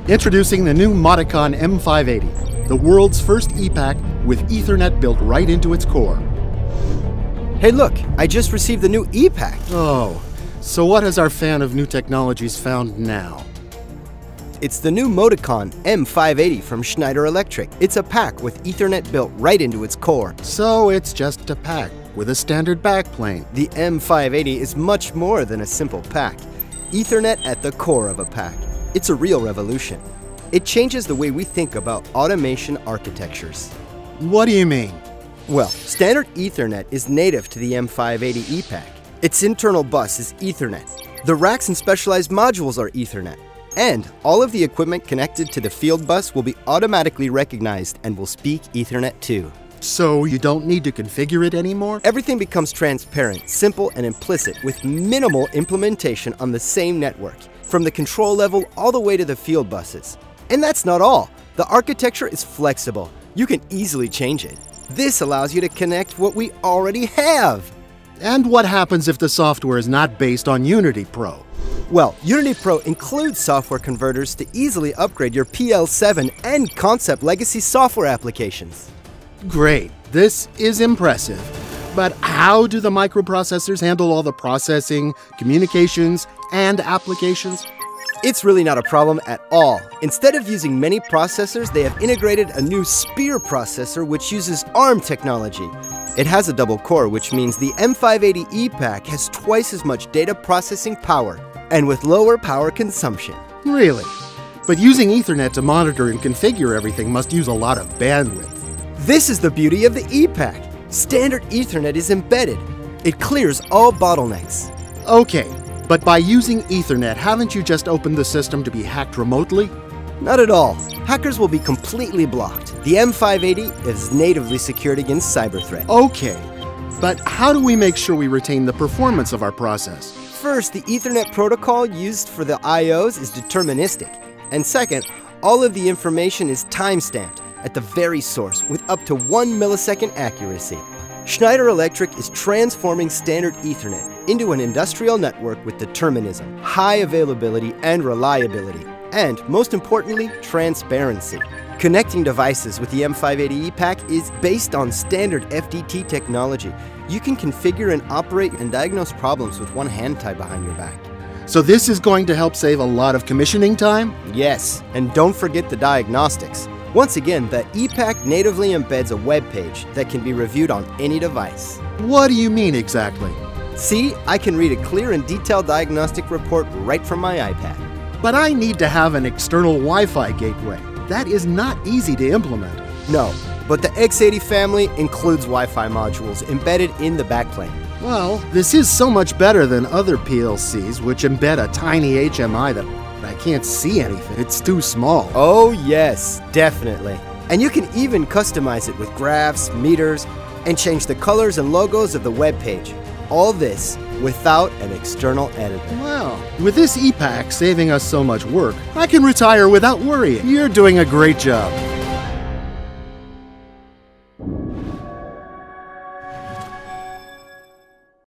Introducing the new Modicon M580, the world's first ePAC with Ethernet built right into its core. Hey look, I just received the new ePAC. Oh, so what has our fan of new technologies found now? It's the new Modicon M580 from Schneider Electric. It's a pack with Ethernet built right into its core. So it's just a pack with a standard backplane. The M580 is much more than a simple pack. Ethernet at the core of a pack. It's a real revolution. It changes the way we think about automation architectures. What do you mean? Well, standard Ethernet is native to the M580 ePAC. Its internal bus is Ethernet. The racks and specialized modules are Ethernet. And all of the equipment connected to the field bus will be automatically recognized and will speak Ethernet too. So you don't need to configure it anymore? Everything becomes transparent, simple, and implicit with minimal implementation on the same network, from the control level all the way to the field buses. And that's not all. The architecture is flexible. You can easily change it. This allows you to connect what we already have. And what happens if the software is not based on Unity Pro? Well, Unity Pro includes software converters to easily upgrade your PL7 and Concept legacy software applications. Great, this is impressive. But how do the microprocessors handle all the processing, communications, and applications? It's really not a problem at all. Instead of using many processors, they have integrated a new Spear processor which uses ARM technology. It has a double core, which means the M580 ePAC has twice as much data processing power and with lower power consumption. Really? But using Ethernet to monitor and configure everything must use a lot of bandwidth. This is the beauty of the ePAC. Standard Ethernet is embedded. It clears all bottlenecks. Okay, but by using Ethernet, haven't you just opened the system to be hacked remotely? Not at all. Hackers will be completely blocked. The M580 is natively secured against cyber threat. Okay, but how do we make sure we retain the performance of our process? First, the Ethernet protocol used for the I/Os is deterministic. And second, all of the information is time-stamped at the very source with up to 1 millisecond accuracy. Schneider Electric is transforming standard Ethernet into an industrial network with determinism, high availability and reliability, and most importantly, transparency. Connecting devices with the M580 ePAC is based on standard FDT technology. You can configure and operate and diagnose problems with one hand tied behind your back. So this is going to help save a lot of commissioning time? Yes, and don't forget the diagnostics. Once again, the ePAC natively embeds a web page that can be reviewed on any device. What do you mean exactly? See, I can read a clear and detailed diagnostic report right from my iPad. But I need to have an external Wi-Fi gateway. That is not easy to implement. No, but the X80 family includes Wi-Fi modules embedded in the backplane. Well, this is so much better than other PLCs which embed a tiny HMI that I can't see anything. It's too small. Oh yes, definitely. And you can even customize it with graphs, meters, and change the colors and logos of the web page. All this without an external editor. Well, with this ePAC saving us so much work, I can retire without worrying. You're doing a great job.